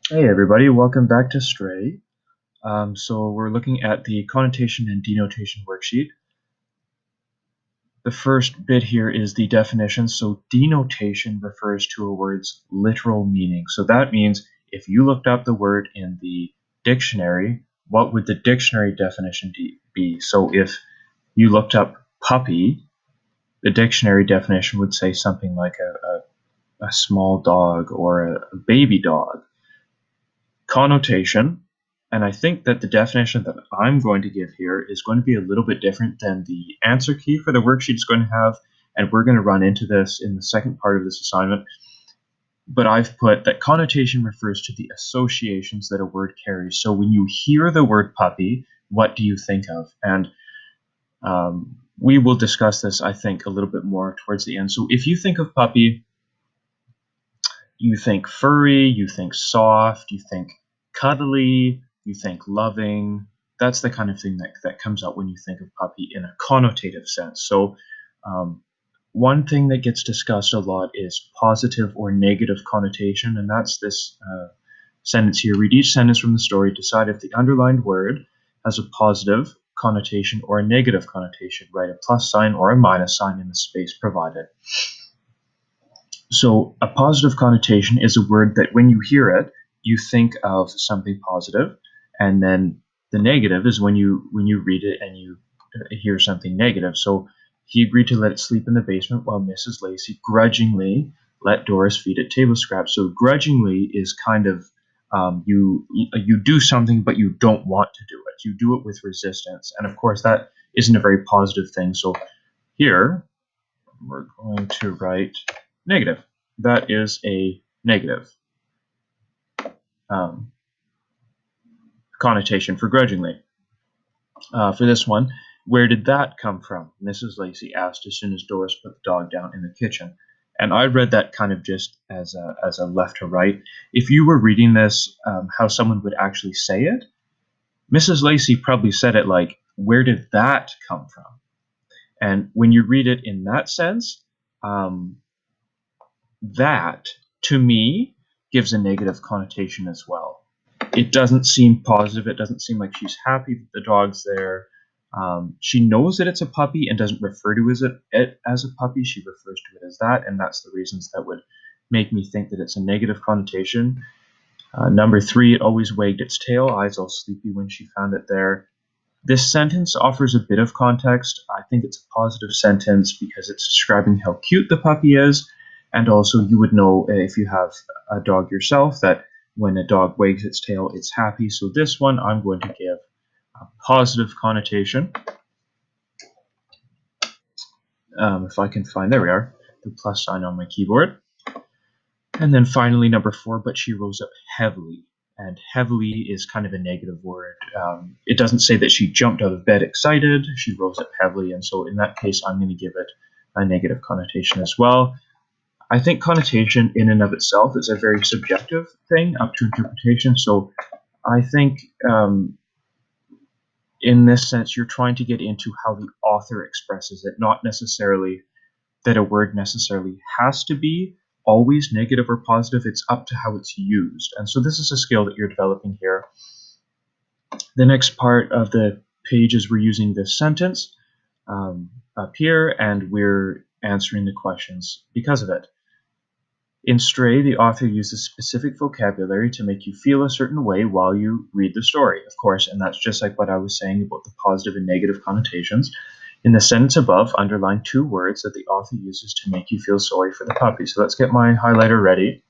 Hey everybody, welcome back to Stray. So we're looking at the connotation and denotation worksheet. The first bit here is the definition. So denotation refers to a word's literal meaning. So that means if you looked up the word in the dictionary, what would the dictionary definition be? So if you looked up puppy, the dictionary definition would say something like a small dog or a baby dog. Connotation, and I think that the definition that I'm going to give here is going to be a little bit different than the answer key for the worksheet is going to have, and we're going to run into this in the second part of this assignment. But I've put that connotation refers to the associations that a word carries. So when you hear the word puppy, what do you think of? And we will discuss this, I think, a little bit more towards the end. So if you think of puppy, you think furry, you think soft, you think cuddly, you think loving. That's the kind of thing that comes out when you think of puppy in a connotative sense. So one thing that gets discussed a lot is positive or negative connotation, and that's this sentence here. Read each sentence from the story, decide if the underlined word has a positive connotation or a negative connotation. Write a plus sign or a minus sign in the space provided. So a positive connotation is a word that when you hear it, you think of something positive, and then the negative is when you read it and you hear something negative. So he agreed to let it sleep in the basement while Mrs. Lacey grudgingly let Doris feed it table scraps. So grudgingly is kind of you do something but you don't want to do it. You do it with resistance, and of course that isn't a very positive thing. So here we're going to write negative. That is a negative connotation for grudgingly. For this one, where did that come from? Mrs. Lacey asked as soon as Doris put the dog down in the kitchen. And I read that kind of just as a left to right. If you were reading this, how someone would actually say it, Mrs. Lacey probably said it like, where did that come from? And when you read it in that sense, that, to me, gives a negative connotation as well. It doesn't seem positive. It doesn't seem like she's happy that the dog's there. She knows that it's a puppy and doesn't refer to it as a puppy. She refers to it as that, and that's the reasons that would make me think that it's a negative connotation. Number 3, it always wagged its tail, eyes all sleepy when she found it there. This sentence offers a bit of context. I think it's a positive sentence because it's describing how cute the puppy is, and also you would know if you have a dog yourself that when a dog wags its tail, it's happy. So this one I'm going to give a positive connotation. If I can find, there we are, the plus sign on my keyboard. And then finally, number 4, but she rose up heavily. And heavily is kind of a negative word. It doesn't say that she jumped out of bed excited. She rose up heavily. And so in that case, I'm going to give it a negative connotation as well. I think connotation in and of itself is a very subjective thing up to interpretation. So I think in this sense, you're trying to get into how the author expresses it, not necessarily that a word necessarily has to be always negative or positive. It's up to how it's used. And so this is a skill that you're developing here. The next part of the page is we're using this sentence up here, and we're answering the questions because of it. In Stray, the author uses specific vocabulary to make you feel a certain way while you read the story, of course, and that's just like what I was saying about the positive and negative connotations. In the sentence above, underline 2 words that the author uses to make you feel sorry for the puppy. So let's get my highlighter ready.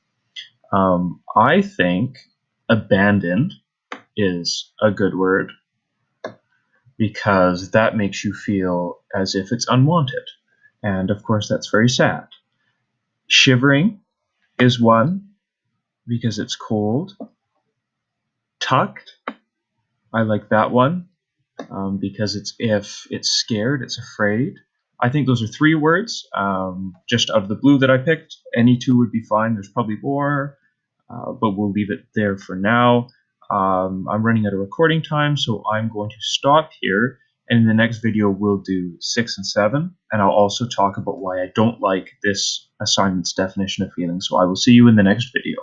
I think abandoned is a good word because that makes you feel as if it's unwanted. And of course, that's very sad. Shivering is one because it's cold. Tucked, I like that one because if it's scared, it's afraid. I think those are 3 words just out of the blue that I picked. Any 2 would be fine. There's probably more, but we'll leave it there for now. I'm running out of recording time, so I'm going to stop here. And in the next video, we'll do 6 and 7. And I'll also talk about why I don't like this assignment's definition of feeling. So I will see you in the next video.